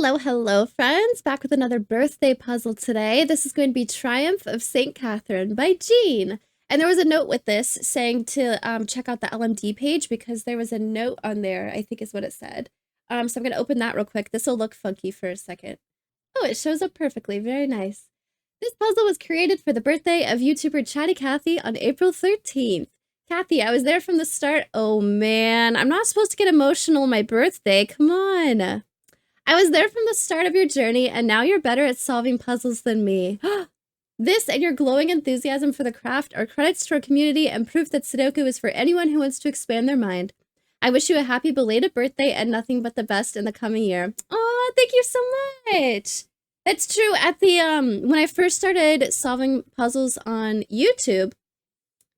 Hello, hello, friends. Back with another birthday puzzle today. This is going to be Triumph of St. Catherine by Jean. And there was a note with this saying to check out the LMD page because there was a note on there, I think is what it said. So I'm going to open that real quick. This will look funky for a second. Oh, it shows up perfectly. Very nice. This puzzle was created for the birthday of YouTuber ChattyKathy on April 13th. Kathy, I was there from the start. Oh man, I'm not supposed to get emotional on my birthday. Come on. I was there from the start of your journey, and now you're better at solving puzzles than me. This and your glowing enthusiasm for the craft are credits to our community and proof that Sudoku is for anyone who wants to expand their mind. I wish you a happy belated birthday and nothing but the best in the coming year. Oh, thank you so much. That's true. At the when I first started solving puzzles on YouTube,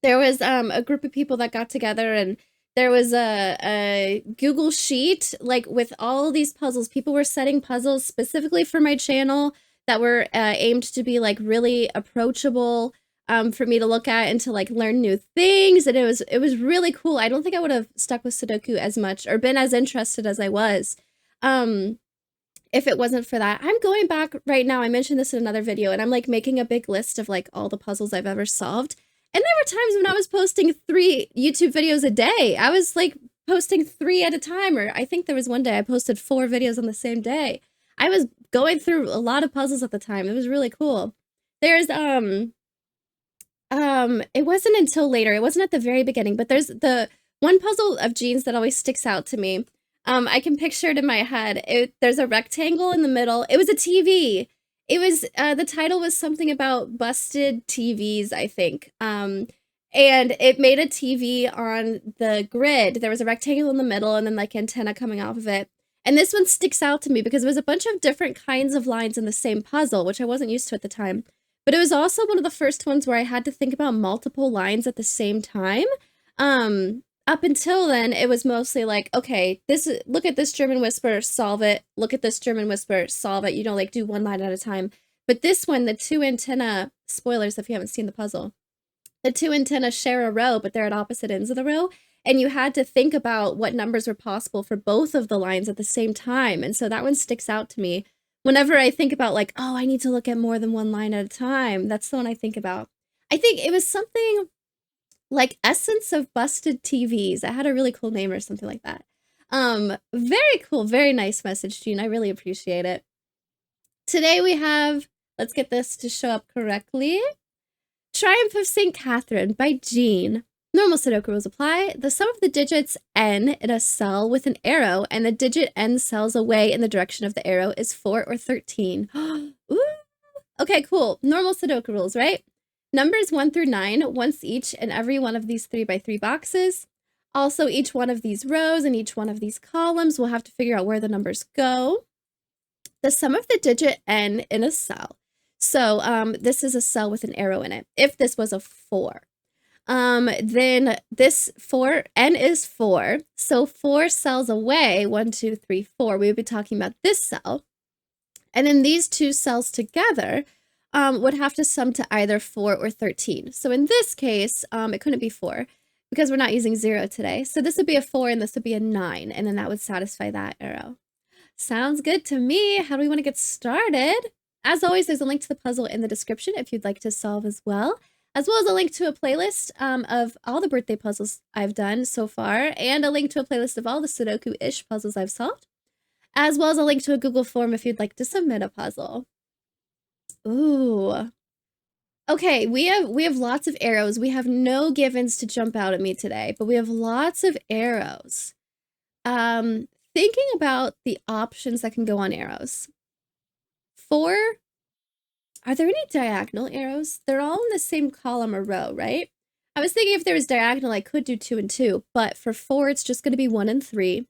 there was a group of people that got together, and there was a Google sheet like with all these puzzles. People were setting puzzles specifically for my channel that were aimed to be like really approachable for me to look at and to like learn new things. And it was really cool. I don't think I would have stuck with Sudoku as much or been as interested as I was if it wasn't for that. I'm going back right now. I mentioned this in another video, and I'm like making a big list of like all the puzzles I've ever solved. And there were times when I was posting 3 YouTube videos a day. I was like posting 3 at a time, or I think there was one day I posted 4 videos on the same day. I was going through a lot of puzzles at the time. It was really cool. There's it wasn't until later. It wasn't at the very beginning, but there's the one puzzle of Jean's that always sticks out to me. I can picture it in my head. There's a rectangle in the middle. It was a TV. It was, the title was something about busted TVs, I think. And it made a TV on the grid. There was a rectangle in the middle and then like antenna coming off of it. And this one sticks out to me because it was a bunch of different kinds of lines in the same puzzle, which I wasn't used to at the time. But it was also one of the first ones where I had to think about multiple lines at the same time. Up until then, it was mostly like, okay, look at this German whisper, solve it. Look at this German whisper, solve it. You know, like do one line at a time. But this one, the 2 antenna, spoilers if you haven't seen the puzzle, the 2 antennas share a row, but they're at opposite ends of the row. And you had to think about what numbers were possible for both of the lines at the same time. And so that one sticks out to me. Whenever I think about like, oh, I need to look at more than one line at a time, that's the one I think about. I think it was something like Essence of Busted TVs. It had a really cool name or something like that. Very cool, very nice message, Jean. I really appreciate it. Today we have, let's get this to show up correctly. Triumph of St. Catherine by Jean. Normal Sudoku rules apply. The sum of the digits n in a cell with an arrow and the digit n cells away in the direction of the arrow is 4 or 13. Ooh. Okay, cool. Normal Sudoku rules, right? Numbers 1 through 9, once each in every one of these 3x3 boxes. Also, each one of these rows and each one of these columns, we'll have to figure out where the numbers go. The sum of the digit n in a cell. So this is a cell with an arrow in it. If this was a 4, then this 4, n is 4. So 4 cells away, 1, 2, 3, 4, we would be talking about this cell. And then these 2 cells together would have to sum to either 4 or 13. So in this case, it couldn't be 4 because we're not using 0 today. So this would be a 4 and this would be a 9, and then that would satisfy that arrow. Sounds good to me. How do we want to get started? As always, there's a link to the puzzle in the description if you'd like to solve as well as a link to a playlist of all the birthday puzzles I've done so far, and a link to a playlist of all the Sudoku-ish puzzles I've solved, as well as a link to a Google form if you'd like to submit a puzzle. Ooh. Okay, we have lots of arrows. We have no givens to jump out at me today, but we have lots of arrows. Thinking about the options that can go on arrows. 4, are there any diagonal arrows? They're all in the same column or row, right? I was thinking if there was diagonal, I could do 2 and 2, but for 4, it's just going to be 1 and 3.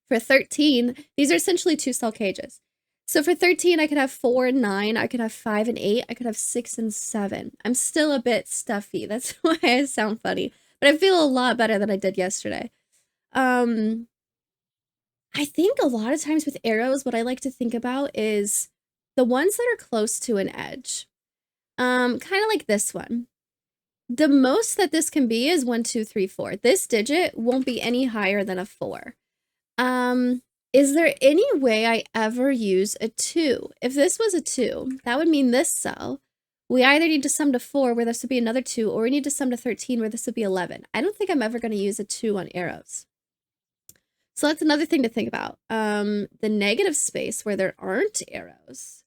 For 13, these are essentially 2 cell cages. So for 13, I could have 4 and 9, I could have 5 and 8, I could have 6 and 7. I'm still a bit stuffy, that's why I sound funny, but I feel a lot better than I did yesterday. I think a lot of times with arrows, what I like to think about is the ones that are close to an edge. Kind of like this one. The most that this can be is 1, 2, 3, 4. This digit won't be any higher than a 4. Is there any way I ever use a 2? If this was a 2, that would mean this cell, we either need to sum to 4, where this would be another 2, or we need to sum to 13, where this would be 11. I don't think I'm ever going to use a 2 on arrows. So that's another thing to think about. The negative space, where there aren't arrows,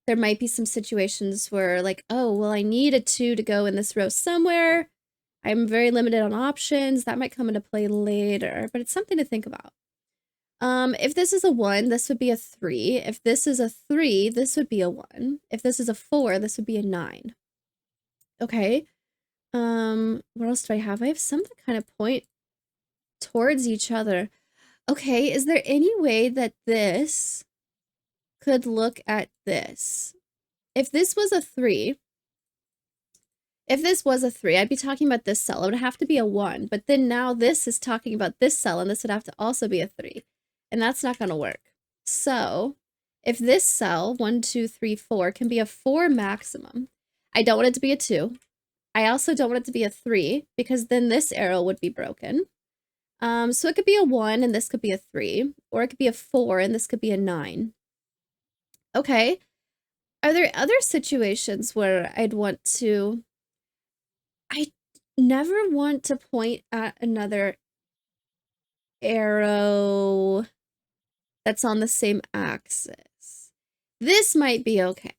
there might be some situations where, like, oh, well, I need a 2 to go in this row somewhere. I'm very limited on options. That might come into play later, but it's something to think about. If this is a 1, this would be a 3. If this is a 3, this would be a 1. If this is a 4, this would be a 9. Okay. What else do I have? I have some that kind of point towards each other. Okay, is there any way that this could look at this? If this was a 3, I'd be talking about this cell. It would have to be a 1, but then now this is talking about this cell, and this would have to also be a 3. And that's not going to work. So if this cell, 1, 2, 3, 4, can be a 4 maximum, I don't want it to be a 2. I also don't want it to be a 3, because then this arrow would be broken. So it could be a 1, and this could be a 3. Or it could be a 4, and this could be a 9. Okay. Are there other situations where I'd want to... I never want to point at another arrow that's on the same axis. This might be okay.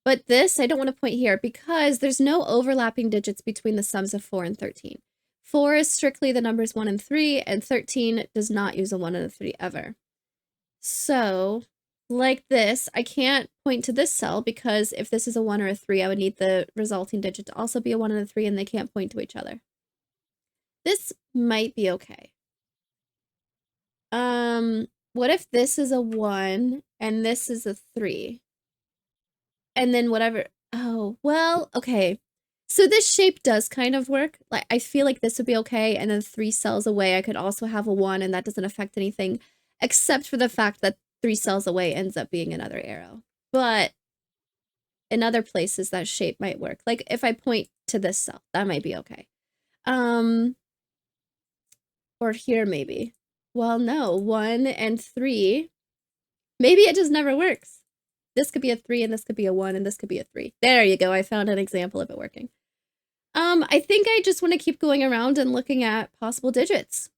But this, I don't want to point here because there's no overlapping digits between the sums of 4 and 13. 4 is strictly the numbers 1 and 3, and 13 does not use a 1 and a 3 ever. So, like this, I can't point to this cell because if this is a 1 or a 3, I would need the resulting digit to also be a 1 and a 3, and they can't point to each other. This might be okay. What if this is a 1 and this is a 3? And then whatever... Oh, well, okay. So this shape does kind of work. Like, I feel like this would be okay, and then 3 cells away, I could also have a 1, and that doesn't affect anything, except for the fact that 3 cells away ends up being another arrow. But in other places, that shape might work. Like, if I point to this cell, that might be okay. Or here, maybe. Well, no, 1 and 3. Maybe it just never works. This could be a 3, and this could be a 1, and this could be a 3. There you go. I found an example of it working. I think I just want to keep going around and looking at possible digits.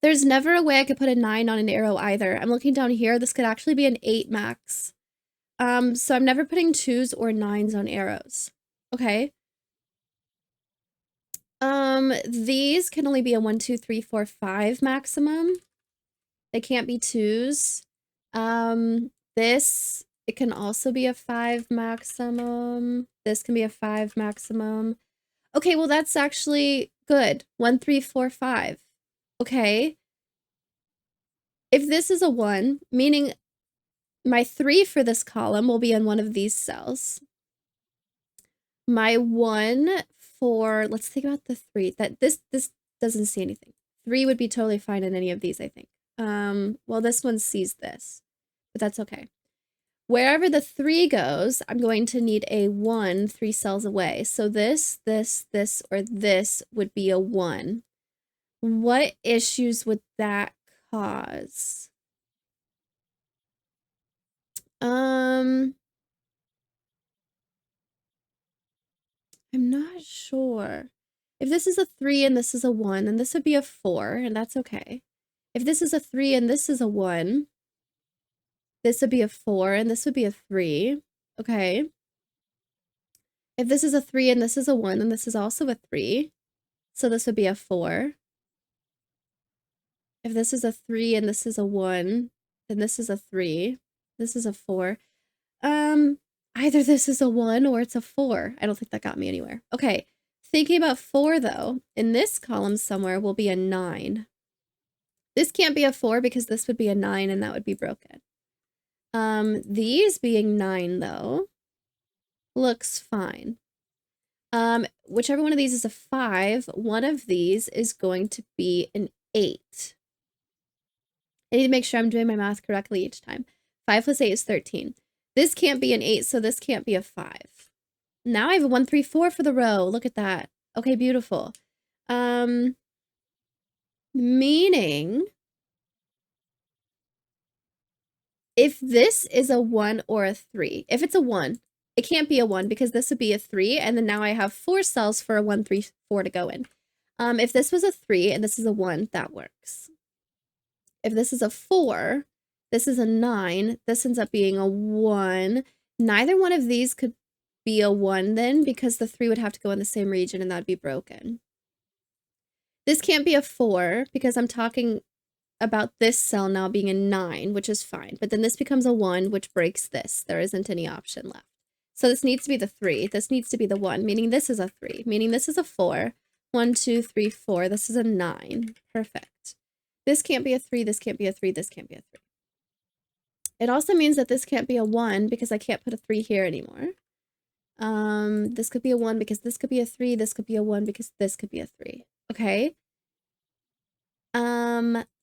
There's never a way I could put a 9 on an arrow either. I'm looking down here. This could actually be an 8 max. So I'm never putting 2s or 9s on arrows. Okay. These can only be a 1, 2, 3, 4, 5 maximum. They can't be 2s. This, it can also be a 5 maximum. This can be a 5 maximum. Okay, well, that's actually good. 1, 3, 4, 5. Okay. If this is a 1, meaning my 3 for this column will be in one of these cells. My 1 for, let's think about the 3. That this doesn't see anything. 3 would be totally fine in any of these, I think. Well, this one sees this, but that's okay. Wherever the 3 goes, I'm going to need a 1 3 cells away. So this, or this would be a 1. What issues would that cause? I'm not sure. If this is a 3 and this is a 1, then this would be a 4, and that's okay. If this is a 3 and this is a 1, this would be a 4, and this would be a 3. Okay. If this is a 3 and this is a 1, then this is also a 3. So this would be a 4. If this is a 3 and this is a 1, then this is a 3. This is a 4. Either this is a 1 or it's a 4. I don't think that got me anywhere. Okay. Thinking about 4, though, in this column somewhere will be a 9. This can't be a 4 because this would be a 9 and that would be broken. These being 9, though, looks fine. Whichever one of these is a 5, one of these is going to be an 8. I need to make sure I'm doing my math correctly each time. 5 plus 8 is 13. This can't be an 8, so this can't be a 5. Now I have a 1, 3, 4 for the row. Look at that. Okay, beautiful. Meaning if this is a 1 or a 3, if it's a 1, it can't be a 1 because this would be a 3, and then now I have 4 cells for a 1, 3, 4 to go in. If this was a 3 and this is a 1, that works. If this is a 4, this is a 9, this ends up being a 1. Neither one of these could be a 1 then, because the 3 would have to go in the same region and that would be broken. This can't be a 4 because I'm talking about this cell now being a 9, which is fine. But then this becomes a 1, which breaks this. There isn't any option left. So this needs to be the 3. This needs to be the 1, meaning this is a 3, meaning this is a 4. 1, 2, 3, 4. This is a 9. Perfect. This can't be a 3. This can't be a 3. This can't be a 3. It also means that this can't be a 1 because I can't put a 3 here anymore. This could be a 1 because this could be a 3. This could be a 1 because this could be a 3. Okay.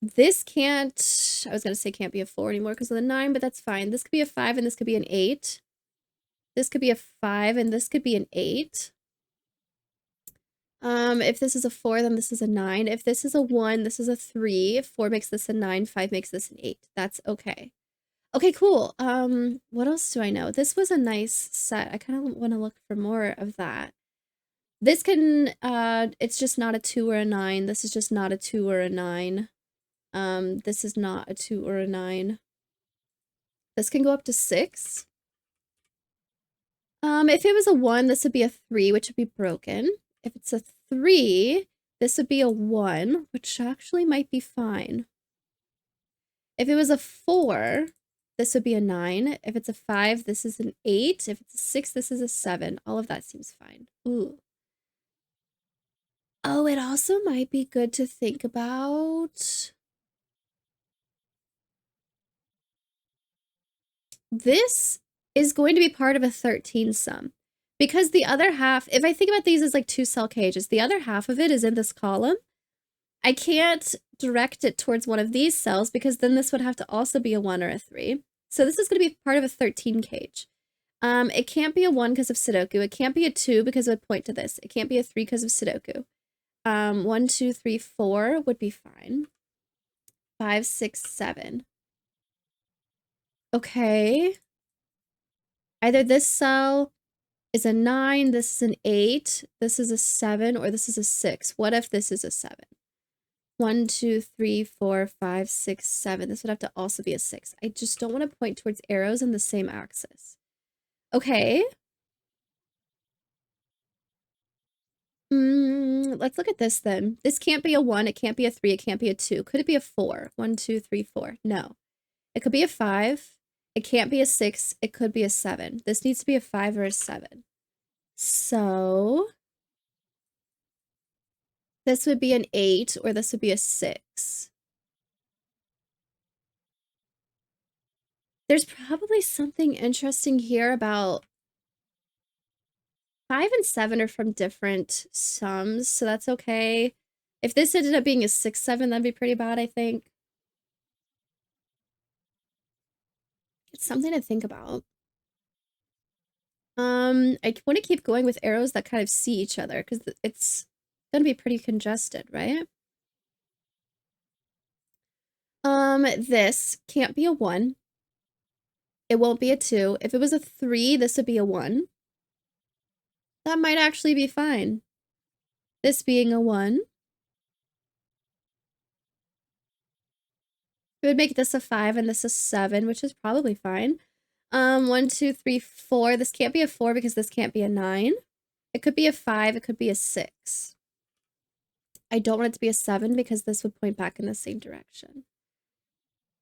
This can't, I was going to say can't be a 4 anymore because of the 9, but that's fine. This could be a 5 and this could be an 8. This could be a 5 and this could be an 8. If this is a 4, then this is a 9. If this is a 1, this is a 3. 4 makes this a 9. 5 makes this an 8. That's okay. Okay, cool. What else do I know? This was a nice set. I kind of want to look for more of that. This can, it's just not a 2 or a 9. This is just not a 2 or a 9. This is not a 2 or a 9. This can go up to 6. If it was a 1, this would be a 3, which would be broken. If it's a 3, this would be a 1, which actually might be fine. If it was a 4, this would be a 9. If it's a 5, this is an 8. If it's a 6, this is a 7. All of that seems fine. Ooh. Oh, it also might be good to think about. This is going to be part of a 13 sum. Because the other half, if I think about these as like 2 cell cages, the other half of it is in this column. I can't direct it towards one of these cells because then this would have to also be a 1 or a 3. So this is going to be part of a 13 cage. It can't be a 1 because of Sudoku. It can't be a 2 because it would point to this. It can't be a 3 because of Sudoku. 1, 2, 3, 4 would be fine. 5, 6, 7. Okay. Either this cell is a 9, this is an 8, this is a 7, or this is a 6. What if this is a 7? 1, 2, 3, 4, 5, 6, 7. This would have to also be a 6. I just don't want to point towards arrows in the same axis. Okay. Let's look at this then. This can't be a 1, it can't be a 3, it can't be a 2. Could it be a 4? 1, 2, 3, 4. No. It could be a 5. It can't be a 6. It could be a 7. This needs to be a 5 or a 7. So this would be an 8 or this would be a 6. There's probably something interesting here about 5 and 7 are from different sums, so that's okay. If this ended up being a 6, 7, that'd be pretty bad, I think. It's something to think about. I want to keep going with arrows that kind of see each other because it's gonna be pretty congested, right? This can't be a 1. It won't be a 2. If it was a 3, this would be a 1. That might actually be fine. This being a 1. It would make this a 5 and this a 7, which is probably fine. 1, 2, 3, 4. This can't be a 4 because this can't be a 9. It could be a 5. It could be a 6. I don't want it to be a 7 because this would point back in the same direction.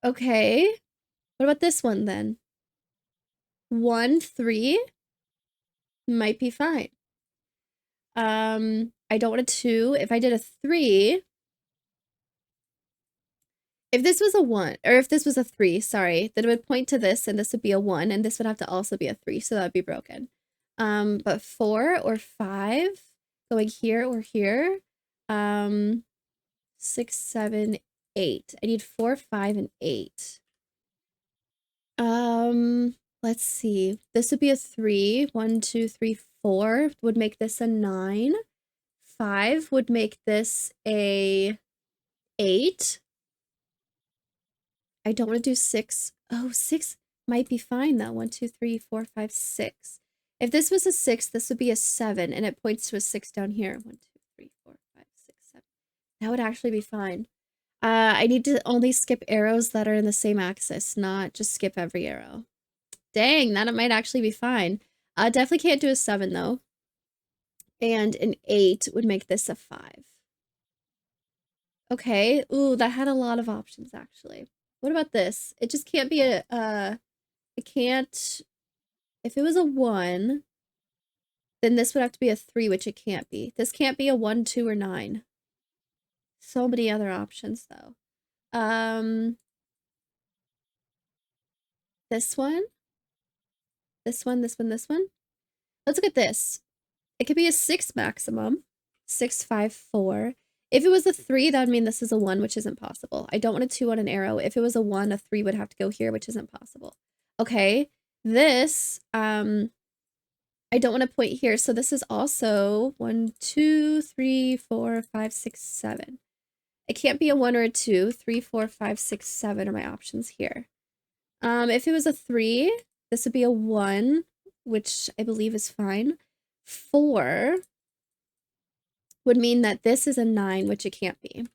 Okay. What about this one then? 1, 3 might be fine. I don't want a 2. If I did a 3, if this was a 1, or if this was a 3, sorry, then it would point to this, and this would be a 1, and this would have to also be a 3, so that would be broken. But 4 or 5, going here or here, 6, 7, 8. I need 4, 5, and 8. Let's see. This would be a 3. 1, 2, 3, 4 would make this a 9. 5 would make this a 8. I don't want to do 6. Oh, 6 might be fine though. 1, 2, 3, 4, 5, 6. If this was a 6, this would be a 7, and it points to a 6 down here. 1, 2, 3, 4, 5, 6, 7. That would actually be fine. I need to only skip arrows that are in the same axis, not just skip every arrow. Dang, that might actually be fine. Definitely can't do a 7 though. And an 8 would make this a 5. Okay. Ooh, that had a lot of options actually. What about this? It just can't be a it can't, if it was a 1, then this would have to be a 3, which it can't be. This can't be a 1, 2, or 9. So many other options though. This one, this one, this one, this one. Let's look at this. It could be a 6 maximum. 6, 5, 4. If it was a 3, that would mean this is a 1, which isn't possible. I don't want a 2 on an arrow. If it was a 1, a 3 would have to go here, which isn't possible. Okay, this, I don't want to point here, so this is also 1, 2, 3, 4, 5, 6, 7. It can't be a 1 or a 2. 3, 4, 5, 6, 7 are my options here. If it was a 3, this would be a 1, which I believe is fine. 4 would mean that this is a 9, which it can't be.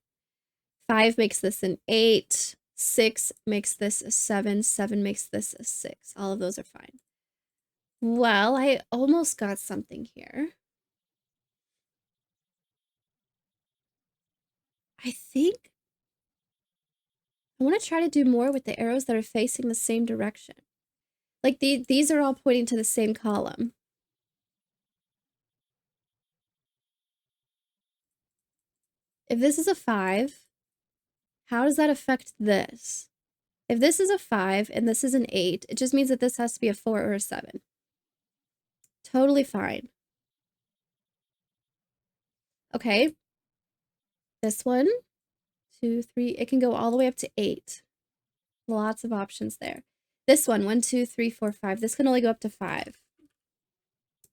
5 makes this an 8. 6 makes this a 7. 7 makes this a 6. All of those are fine. Well, I almost got something here. I think I want to try to do more with the arrows that are facing the same direction. Like these are all pointing to the same column. If this is a 5, how does that affect this? If this is a 5 and this is an 8, it just means that this has to be a 4 or a 7. Totally fine. Okay. This one, 2, 3, it can go all the way up to 8. Lots of options there. This one, 1, 2, 3, 4, 5. This can only go up to 5.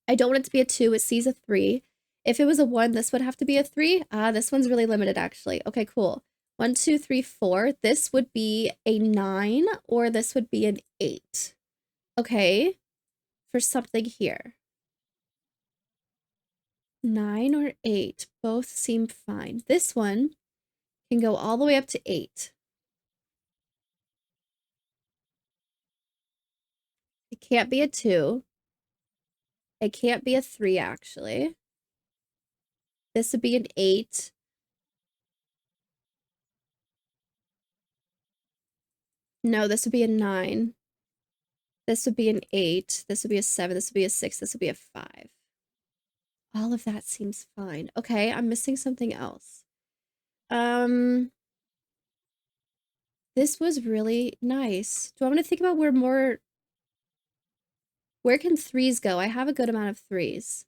I don't want it to be a 2. It sees a 3. If it was a 1, this would have to be a 3. This one's really limited, actually. Okay, cool. 1, 2, 3, 4. This would be a 9, or this would be an 8. Okay, for something here. 9 or 8. Both seem fine. This one can go all the way up to 8. It can't be a 2. It can't be a 3, actually. This would be an 8. No, this would be a 9. This would be an 8. This would be a 7. This would be a 6. This would be a 5. All of that seems fine. Okay, I'm missing something else. This was really nice. Do I want to think about where can 3s go? I have a good amount of 3s.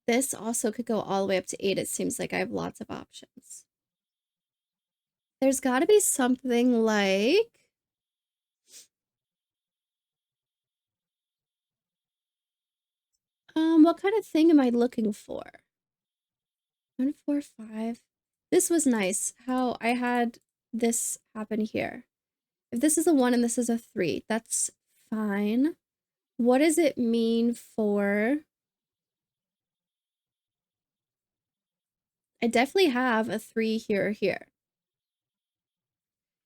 This also could go all the way up to 8. It seems like I have lots of options. There's got to be something like... what kind of thing am I looking for? 1, 4, 5. This was nice, how I had this happen here. If this is a 1 and this is a 3, that's fine. What does it mean for... I definitely have a 3 here or here.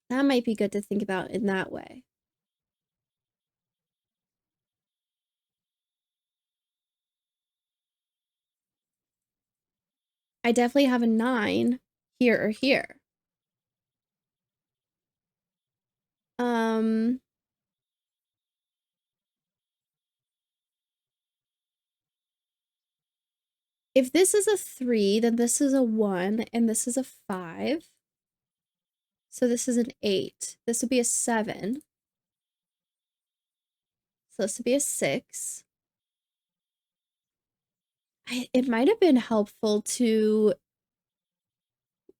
That might be good to think about in that way. I definitely have a 9 here or here. If this is a 3, then this is a 1, and this is a 5. So this is an 8. This would be a 7. So this would be a 6. It might have been helpful to...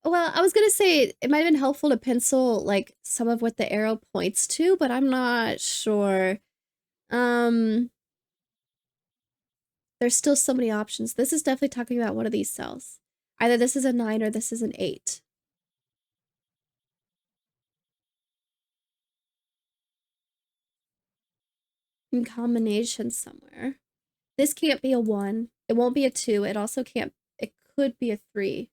Well, I was going to say it might have been helpful to pencil, like, some of what the arrow points to, but I'm not sure. There's still so many options. This is definitely talking about one of these cells. Either this is a 9 or this is an 8. In combination somewhere. This can't be a 1. It won't be a 2. It also can't, it could be a 3.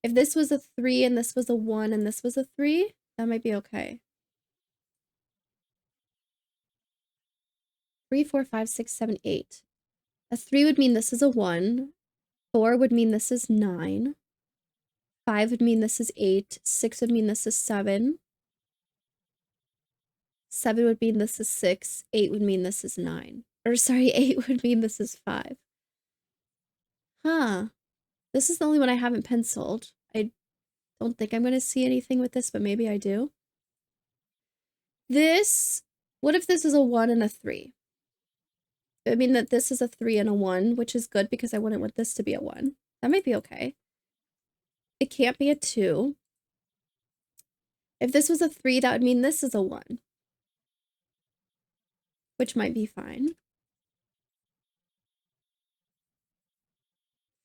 If this was a 3 and this was a 1 and this was a 3, that might be okay. 3, 4, 5, 6, 7, 8. A 3 would mean this is a 1. 4 would mean this is 9. 5 would mean this is 8. 6 would mean this is 7. 7 would mean this is 6. 8 would mean this is 9. Or sorry, 8 would mean this is 5. Huh. This is the only one I haven't penciled. I don't think I'm going to see anything with this, but maybe I do. This, what if this is a 1 and a 3? It would mean that this is a 3 and a 1, which is good because I wouldn't want this to be a 1. That might be okay. It can't be a 2. If this was a 3, that would mean this is a 1, which might be fine.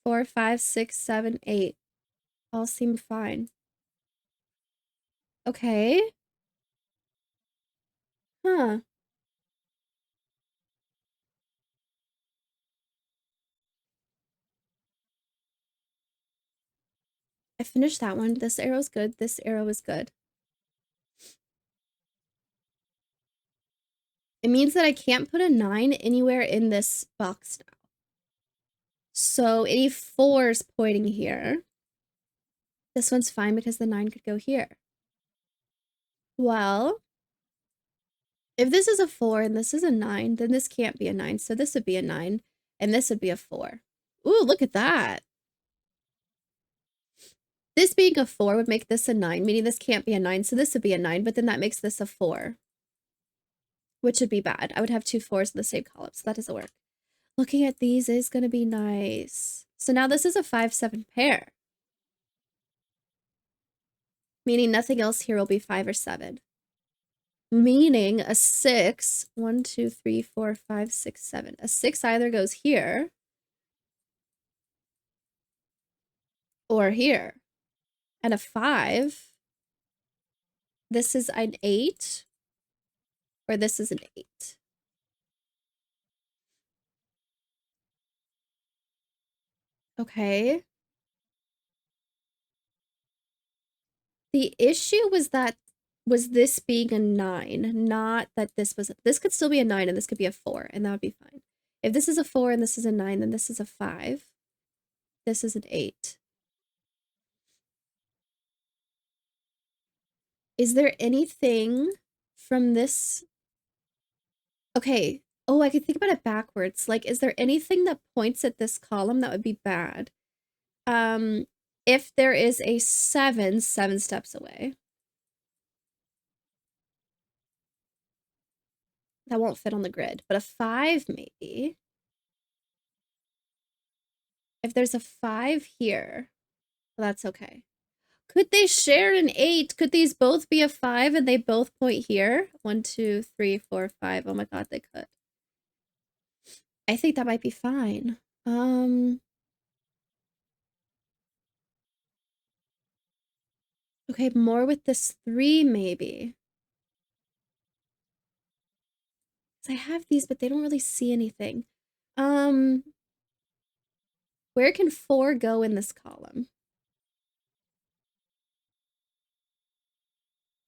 4, 5, 6, 7, 8 all seem fine. Okay. Huh. I finished that one. This arrow's good. This arrow is good. It means that I can't put a 9 anywhere in this box now. So any 4s pointing here. This one's fine because the 9 could go here. Well, if this is a 4 and this is a 9, then this can't be a 9. So this would be a 9 and this would be a 4. Ooh, look at that. This being a 4 would make this a 9, meaning this can't be a 9. So this would be a 9, but then that makes this a 4, which would be bad. I would have 2 4s in the same column, so that doesn't work. Looking at these is going to be nice. So now this is a 5, 7 pair. Meaning nothing else here will be 5 or 7. Meaning a 6, 1, 2, 3, 4, 5, 6, 7. A 6 either goes here or here. And a 5, this is an 8 or this is an 8. Okay. The issue was this being a 9, not that this could still be a 9 and this could be a 4, and that would be fine. If this is a 4 and this is a 9, then this is a 5. This is an 8. Is there anything from this? Okay. Oh, I could think about it backwards. Like, is there anything that points at this column that would be bad? If there is a 7 steps away. That won't fit on the grid, but a 5 maybe. If there's a 5 here, well, that's okay. Could they share an 8? Could these both be a 5 and they both point here? 1, 2, 3, 4, 5. Oh my god, they could. I think that might be fine. Okay, more with this 3 maybe. I have these, but they don't really see anything. Where can 4 go in this column?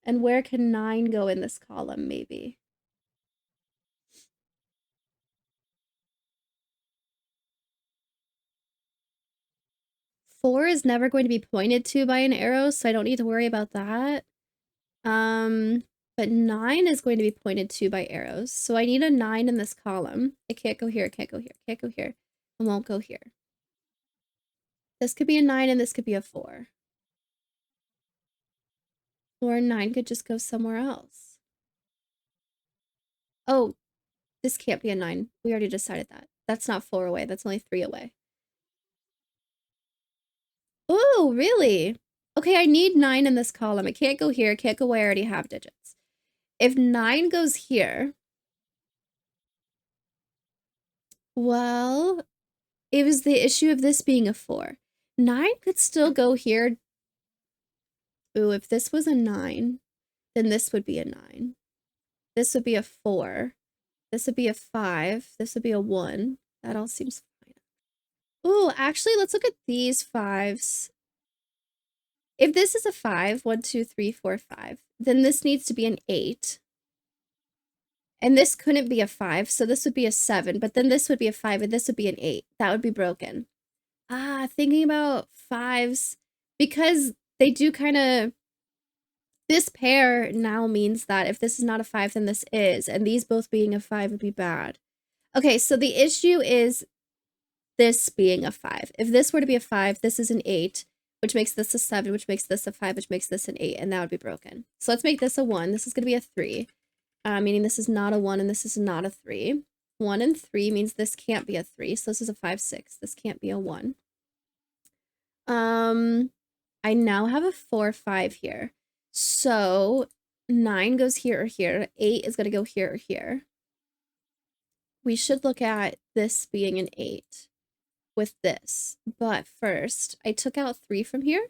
And where can 9 go in this column, maybe? Four is never going to be pointed to by an arrow, so I don't need to worry about that. But 9 is going to be pointed to by arrows, so I need a 9 in this column. It can't go here, it can't go here, it can't go here, and won't go here. This could be a 9 and this could be a 4. Or 9 could just go somewhere else. Oh, this can't be a 9. We already decided that. That's not 4 away, that's only 3 away. Oh, really? Okay, I need 9 in this column. It can't go here, it can't go where I already have digits. If 9 goes here, Well, it was the issue of this being a 4. 9 could still go here. Ooh, if this was a 9, then this would be a 9. This would be a 4. This would be a 5. This would be a 1. That all seems fine. Ooh, actually, let's look at these 5s. If this is a 5, 1, 2, 3, 4, 5, then this needs to be an 8. And this couldn't be a 5, so this would be a 7, but then this would be a 5, and this would be an 8. That would be broken. Thinking about 5s, because they do kind of... This pair now means that if this is not a 5, then this is, and these both being a 5 would be bad. Okay, so the issue is this being a 5. If this were to be a 5, this is an 8, which makes this a 7, which makes this a 5, which makes this an 8, and that would be broken. So let's make this a 1. This is going to be a 3. Meaning this is not a 1 and this is not a 3. 1 and 3 means this can't be a 3, so this is a 5, 6. This can't be a 1. I now have a 4, 5 here. So 9 goes here or here. 8 is going to go here or here. We should look at this being an 8 with this. But first, I took out 3 from here.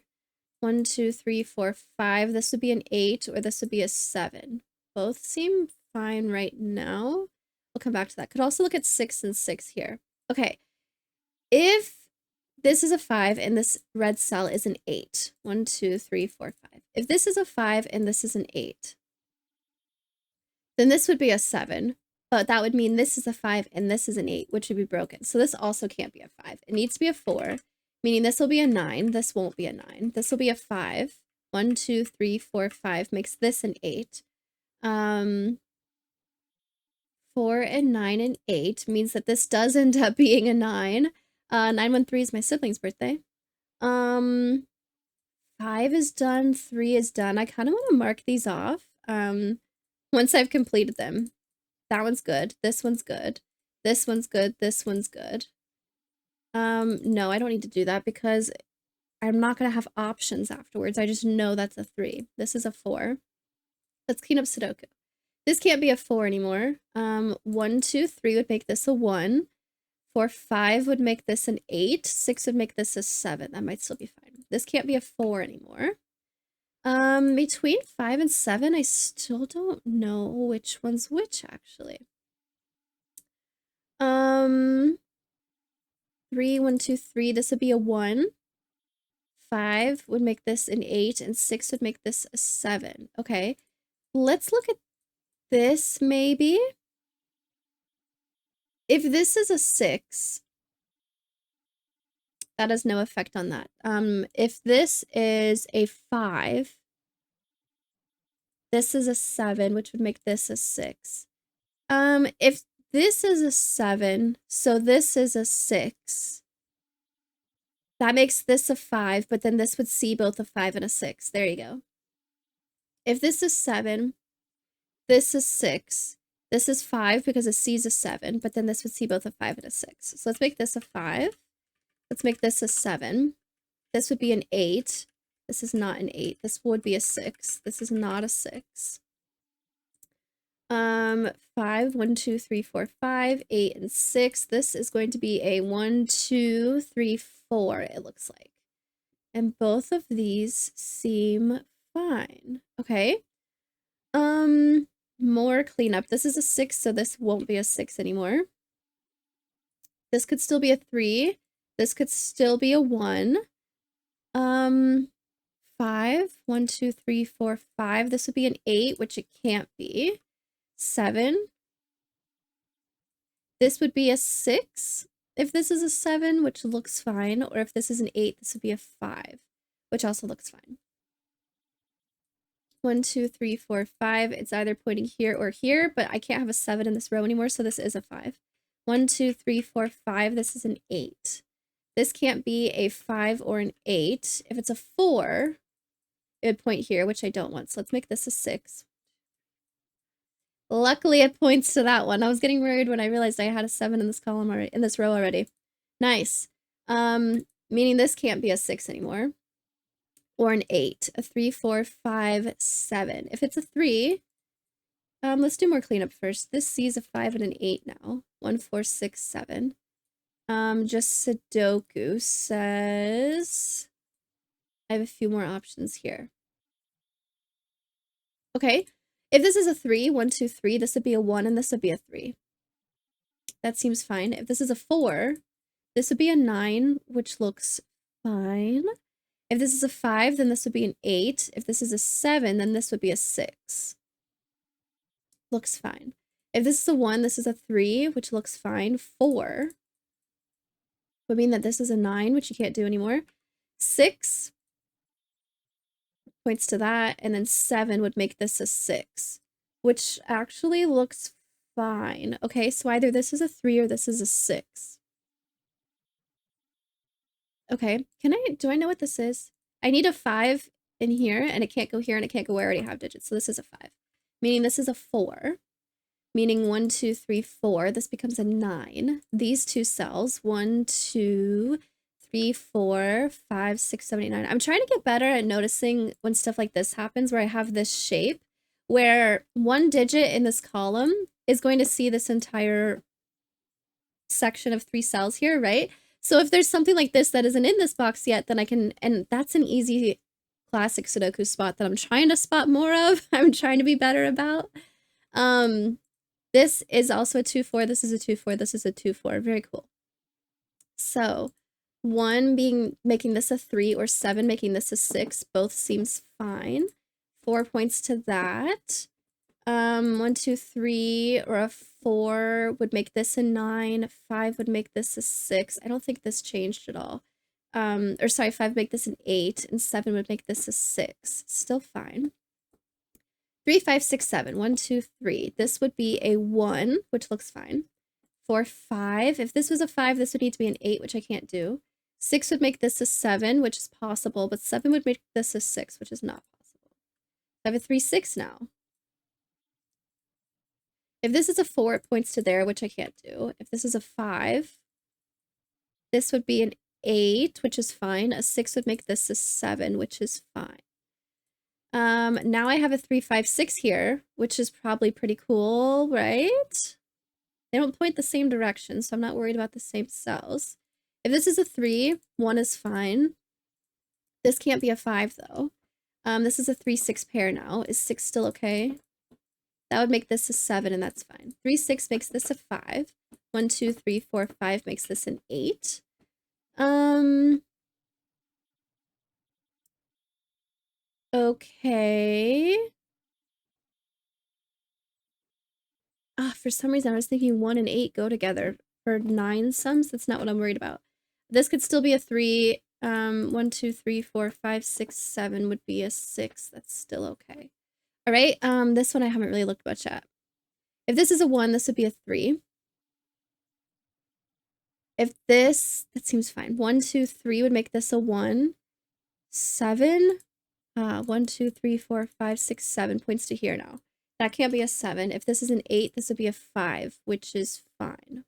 1, 2, 3, 4, 5. This would be an 8 or this would be a 7. Both seem fine right now. We'll come back to that. Could also look at 6 and 6 here. Okay. If this is a 5 and this red cell is an 8. 1, 2, 3, 4, 5. If this is a 5 and this is an 8, then this would be a 7. But that would mean this is a 5 and this is an 8, which would be broken. So this also can't be a 5. It needs to be a 4, meaning this will be a 9. This won't be a 9. This will be a 5. 1, 2, 3, 4, 5 makes this an 8. 4 and 9 and 8 means that this does end up being a 9. 913 is my sibling's birthday. 5 is done. 3 is done. I kind of want to mark these off once I've completed them. That one's good. This one's good. This one's good. This one's good. No, I don't need to do that because I'm not going to have options afterwards. I just know that's a 3. This is a 4. Let's clean up Sudoku. This can't be a 4 anymore. 1, 2, 3 would make this a 1. 4, 5 would make this an 8. 6 would make this a 7. That might still be fine. This can't be a 4 anymore. Between 5 and 7, I still don't know which one's which, actually. 3, 1, 2, 3. This would be a 1. 5 would make this an 8, and 6 would make this a 7. Okay. Let's look at this, maybe. If this is a 6, that has no effect on that. If this is a 5, this is a 7, which would make this a 6. If this is a 7, so this is a 6, that makes this a 5, but then this would see both a 5 and a 6. There you go. If this is 7, this is 6. This is 5 because it sees a 7, but then this would see both a 5 and a 6. So let's make this a 5. Let's make this a 7. This would be an 8. This is not an 8. This would be a 6. This is not a 6. 5, 1, 2, 3, 4, 5, 8, and 6. This is going to be a 1, 2, 3, 4, it looks like. And both of these seem fine. Okay. More cleanup. This is a 6, so this won't be a 6 anymore. This could still be a 3. This could still be a 1. 5, 1, 2, 3, 4, 5. This would be an 8, which it can't be. 7. This would be a 6 if this is a 7, which looks fine. Or if this is an 8, this would be a 5, which also looks fine. 1, 2, 3, 4, 5. It's either pointing here or here, but I can't have a 7 in this row anymore, so this is a 5. 1, 2, 3, 4, 5. This is an 8. This can't be a 5 or an 8. If it's a 4, it would point here, which I don't want. So let's make this a 6. Luckily, it points to that one. I was getting worried when I realized I had a 7 in this column already, in this row already. Nice. Meaning this can't be a 6 anymore. Or an 8. A 3, 4, 5, 7. If it's a 3, let's do more cleanup first. This sees a 5 and an 8 now. 1, 4, 6, 7. Just Sudoku says I have a few more options here. Okay, if this is a 3, 1, 2, 3, this would be a 1 and this would be a 3. That seems fine. If this is a 4, this would be a 9, which looks fine. If this is a 5, then this would be an 8. If this is a 7, then this would be a 6. Looks fine. If this is a 1, this is a 3, which looks fine. 4 would mean that this is a 9, which you can't do anymore. 6 points to that, and then 7 would make this a 6, which actually looks fine. Okay, so either this is a 3 or this is a 6. Okay, do I know what this is? I need a 5 in here, and it can't go here, and it can't go where I already have digits, so this is a 5. Meaning this is a 4. Meaning 1, 2, 3, 4. This becomes a 9. These two cells, 1, 2, 3, 4, 5, 6, 7, 8, 9. I'm trying to get better at noticing when stuff like this happens, where I have this shape, where one digit in this column is going to see this entire section of 3 cells here, right? So if there's something like this that isn't in this box yet, then I can, and that's an easy classic Sudoku spot that I'm trying to spot more of. I'm trying to be better about. This is also a 2, 4. This is a 2, 4. This is a 2, 4. Very cool. So 1 making this a 3 or 7 making this a 6, both seems fine. 4 points to that. 1, 2, 3 or a 4 would make this a 9. 5 would make this a 6. I don't think this changed at all. Or sorry, 5 would make this an 8, and 7 would make this a 6. Still fine. 3, 5, 6, 7. 1, 2, 3. This would be a 1, which looks fine. 4, 5. If this was a 5, this would need to be an 8, which I can't do. 6 would make this a 7, which is possible, but 7 would make this a 6, which is not possible. I have a 3, 6 now. If this is a 4, it points to there, which I can't do. If this is a 5, this would be an 8, which is fine. A 6 would make this a 7, which is fine. Now I have a 3, 5, 6 here, which is probably pretty cool, right? They don't point the same direction, so I'm not worried about the same cells. If this is a 3, 1 is fine. This can't be a 5, though. This is a 3, 6 pair now. Is 6 still okay? That would make this a 7, and that's fine. 3, 6 makes this a 5. 1, 2, 3, 4, 5 makes this an 8. Okay. For some reason, I was thinking 1 and 8 go together for 9 sums. That's not what I'm worried about. This could still be a 3. 1, 2, 3, 4, 5, 6, 7 would be a 6. That's still okay. All right. This one I haven't really looked much at. If this is a 1, this would be a 3. If this, that seems fine. 1, 2, 3 would make this a 1. 7. 1, 2, 3, 4, 5, 6, 7 points to here now. That can't be a 7. If this is an 8, this would be a 5, which is fine.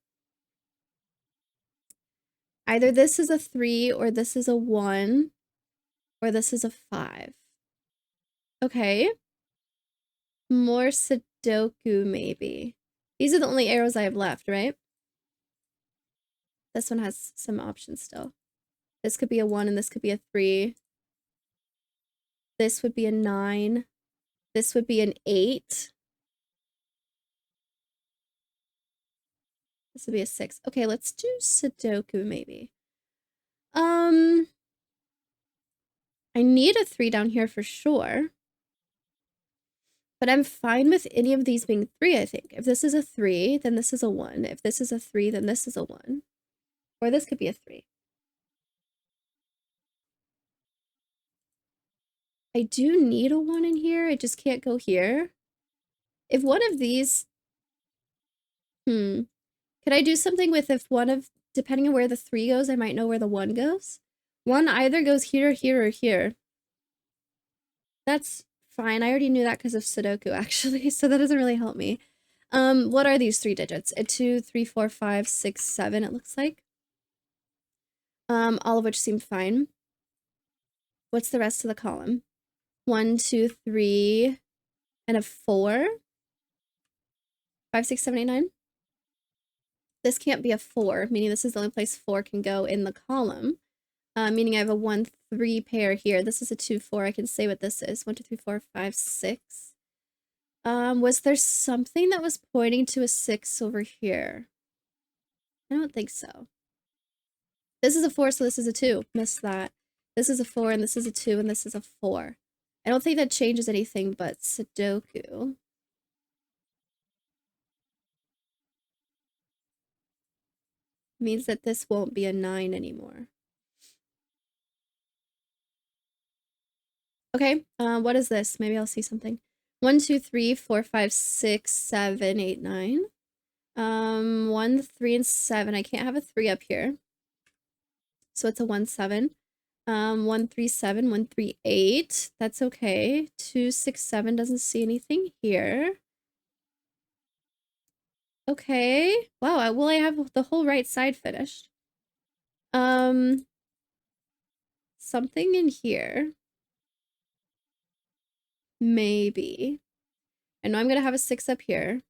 Either this is a 3, or this is a 1, or this is a 5. Okay. More Sudoku, maybe. These are the only arrows I have left, right? This one has some options still. This could be a 1, and this could be a 3. This would be a 9. This would be an 8. This would be a 6. Okay, let's do Sudoku, maybe. I need a 3 down here for sure. But I'm fine with any of these being 3, I think. If this is a 3, then this is a 1. If this is a 3, then this is a 1. Or this could be a 3. I do need a 1 in here. I just can't go here. If one of these... Could I do something with if one of... Depending on where the 3 goes, I might know where the 1 goes? 1 either goes here, here, or here. That's fine. I already knew that because of Sudoku, actually, so that doesn't really help me. What are these 3 digits? A 2, 3, 4, 5, 6, 7, it looks like. All of which seem fine. What's the rest of the column? 1, 2, 3, and a 4. 5, 6, 7, 8, 9. This can't be a 4, meaning this is the only place 4 can go in the column. Meaning I have a 1, 3 pair here. This is a 2, 4. I can say what this is. 1, 2, 3, 4, 5, 6. Was there something that was pointing to a 6 over here? I don't think so. This is a 4, so this is a 2. Missed that. This is a 4, and this is a 2, and this is a 4. I don't think that changes anything but Sudoku. Means that this won't be a 9 anymore. Okay, what is this? Maybe I'll see something. 1, 2, 3, 4, 5, 6, 7, 8, 9. 1, 3, and 7. I can't have a 3 up here. So it's a 1, 7. 1, 3, 7, 1, 3, 8. That's okay. 2, 6, 7 doesn't see anything here. Okay. Wow, well, I have the whole right side finished. Something in here. Maybe. I know I'm gonna have a 6 up here.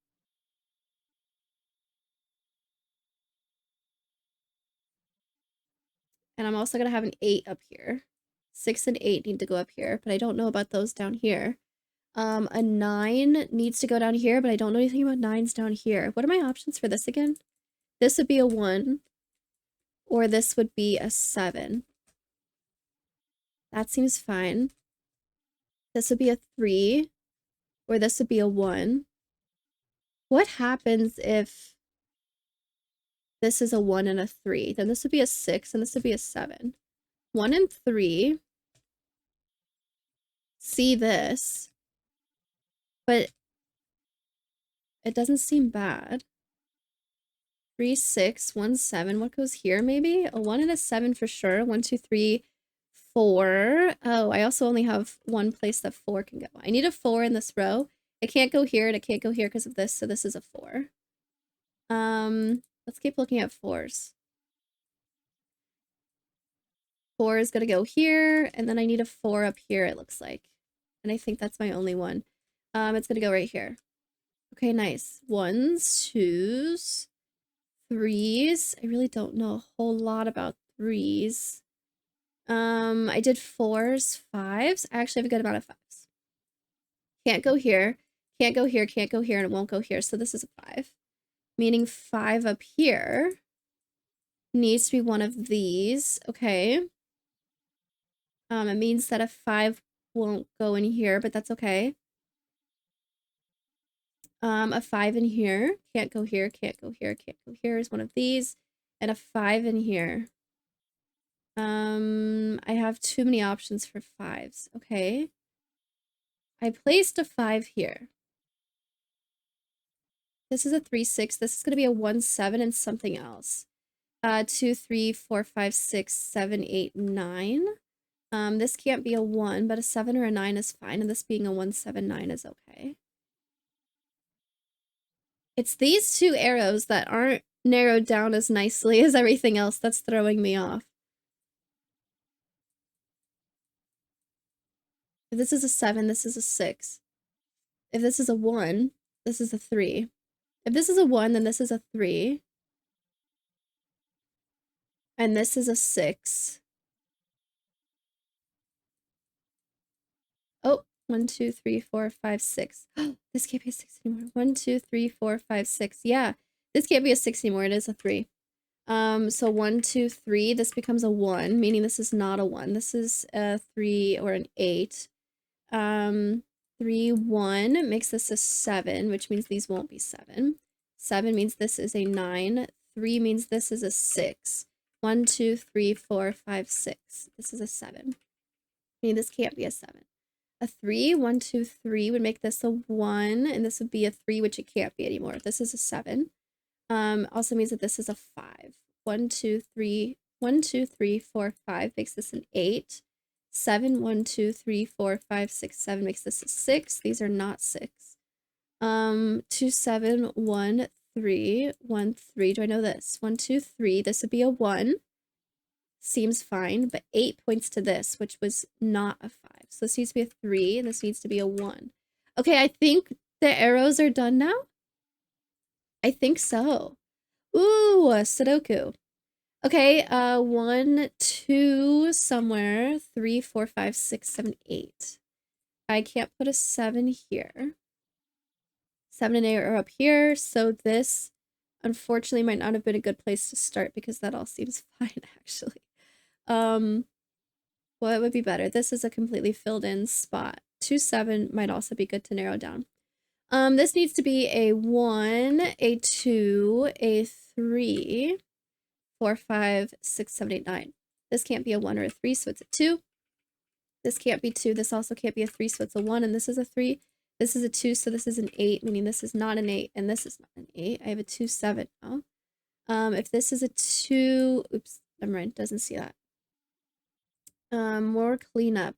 And I'm also gonna have an 8 up here. 6 and 8 need to go up here, but I don't know about those down here. A 9 needs to go down here, but I don't know anything about 9s down here. What are my options for this again? This would be a 1, or this would be a 7. That seems fine. This would be a 3, or this would be a 1. What happens if this is a 1 and a 3? Then this would be a 6, and this would be a 7. 1 and 3. See this. But it doesn't seem bad. 3, 6, 1, 7. What goes here, maybe? A 1 and a 7 for sure. 1, 2, 3, 4. Oh, I also only have one place that 4 can go. I need a 4 in this row. It can't go here, and it can't go here because of this, so this is a 4. Let's keep looking at 4s. 4 is gonna go here, and then I need a 4 up here, it looks like. And I think that's my only one. It's gonna go right here. Okay, nice. 1s, 2s, 3s. I really don't know a whole lot about 3s. I did 4s, 5s. I actually have a good amount of 5s. Can't go here, can't go here, can't go here, and it won't go here. So this is a 5. Meaning 5 up here needs to be one of these. Okay. It means that a 5 won't go in here, but that's okay. A 5 in here. Can't go here, can't go here, can't go here is one of these. And a 5 in here. I have too many options for 5s. Okay. I placed a 5 here. This is a 3, 6. This is going to be a 1, 7 and something else. 2, 3, 4, 5, 6, 7, 8, 9. This can't be a 1, but a 7 or a 9 is fine. And this being a 1, 7, 9 is okay. It's these two arrows that aren't narrowed down as nicely as everything else that's throwing me off. If this is a 7, this is a 6. If this is a 1, this is a 3. If this is a 1, then this is a 3. And this is a 6. Oh, 1, 2, 3, 4, 5, 6. This can't be a 6 anymore. 1, 2, 3, 4, 5, 6. Yeah, this can't be a 6 anymore. It is a 3. So 1, 2, 3. This becomes a 1, meaning this is not a 1. This is a 3 or an 8. 3, 1 makes this a 7, which means these won't be 7. 7 means this is a 9. 3 means this is a 6. 1, 2, 3, 4, 5, 6. This is a 7. Meaning this can't be a 7. A 3, 1, 2, 3 would make this a 1, and this would be a 3, which it can't be anymore. This is a 7. Also means that this is a 5. 1, 2, 3, 1, 2, 3, 4, 5 makes this an 8. 7, 1, 2, 3, 4, 5, 6, 7 makes this a 6. These are not 6. 2, 7, 1, 3, 1, 3. Do I know this? 1, 2, 3. This would be a 1. Seems fine, but 8 points to this, which was not a 5. So this needs to be a 3, and this needs to be a 1. Okay, I think the arrows are done now. I think so. Ooh, Sudoku. Okay, 1, 2, somewhere. 3, 4, 5, 6, 7, 8. I can't put a 7 here. 7 and 8 are up here, so this unfortunately might not have been a good place to start because that all seems fine, actually. What would be better? This is a completely filled in spot. 2, 7 might also be good to narrow down. This needs to be a 1, a 2, a 3, 4, 5, 6, 7, 8, 9. This can't be a 1 or a 3, so it's a 2. This can't be 2. This also can't be a 3, so it's a 1, and this is a 3. This is a 2, so this is an 8, meaning this is not an 8, and this is not an 8. I have a 2, 7 now. If this is a 2, oops, never mind, doesn't see that. More cleanup.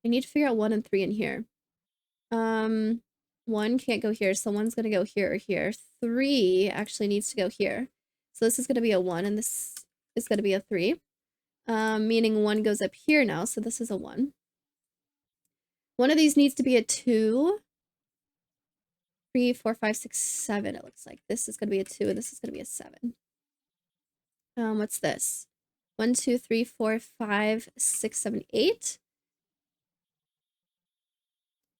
I need to figure out 1 and 3 in here. 1 can't go here, so 1's gonna go here or here. 3 actually needs to go here. So this is gonna be a 1, and this is gonna be a 3. Meaning 1 goes up here now, so this is a 1. One of these needs to be a 2. 3, 4, 5, 6, 7, it looks like. This is gonna be a 2, and this is gonna be a 7. What's this? 1, 2, 3, 4, 5, 6, 7, 8.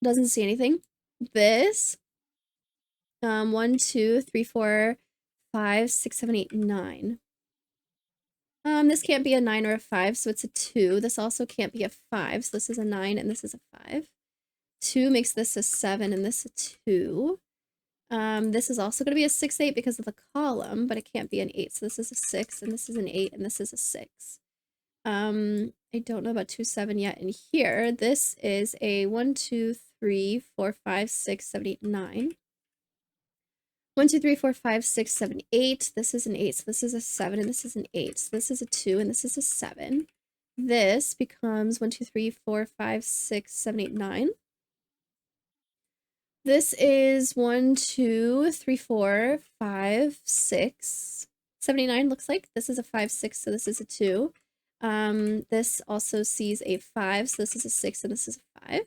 Doesn't see anything. This. 1, 2, 3, 4, 5, 6, 7, 8, 9. This can't be a 9 or a 5, so it's a 2. This also can't be a 5, so this is a 9 and this is a 5. 2 makes this a 7 and this a 2. This is also going to be a 6, 8 because of the column, but it can't be an 8, so this is a 6 and this is an 8 and this is a 6. I don't know about 2, 7 yet in here. This is a 1, 2, 3, 4, 5, 6, 7, 8, 9. 1, 2, 3, 4, 5, 6, 7, 8. This is an 8, so this is a 7, and this is an 8. So this is a 2, and this is a 7. This becomes 1, 2, 3, 4, 5, 6, 7, 8, 9. This is 1, 2, 3, 4, 5, 6, 7, 8, 9 looks like. This is a 5, 6, so this is a 2. This also sees a 5, so this is a 6, and this is a 5.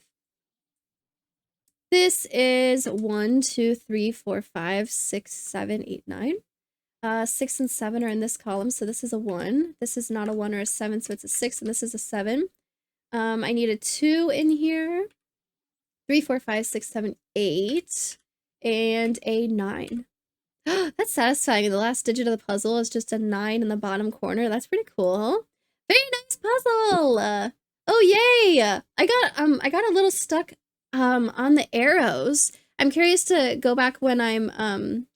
This is 1, 2, 3, 4, 5, 6, 7, 8, 9. 6 and 7 are in this column, so this is a 1. This is not a 1 or a 7, so it's a 6, and this is a 7. I need a 2 in here. 3, 4, 5, 6, 7, 8, and a 9. That's satisfying. The last digit of the puzzle is just a 9 in the bottom corner. That's pretty cool. Very nice puzzle. Oh yay! I got a little stuck on the arrows. I'm curious to go back when I'm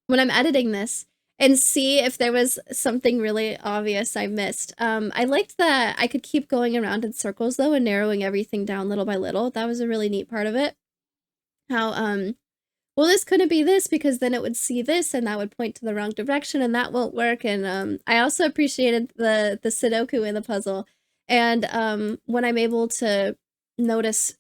editing this and see if there was something really obvious I missed. I liked that I could keep going around in circles though and narrowing everything down little by little. That was a really neat part of it. How well, this couldn't be this because then it would see this and that would point to the wrong direction and that won't work. And I also appreciated the Sudoku in the puzzle. And when I'm able to notice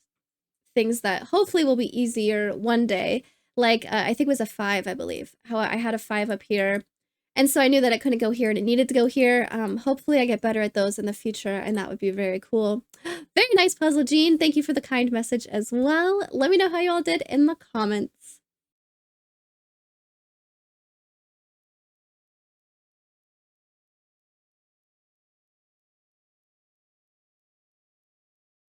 things that hopefully will be easier one day, like I think it was a 5, I believe, how I had a 5 up here. And so I knew that it couldn't go here and it needed to go here. Hopefully I get better at those in the future and that would be very cool. Very nice puzzle, Jean. Thank you for the kind message as well. Let me know how you all did in the comments.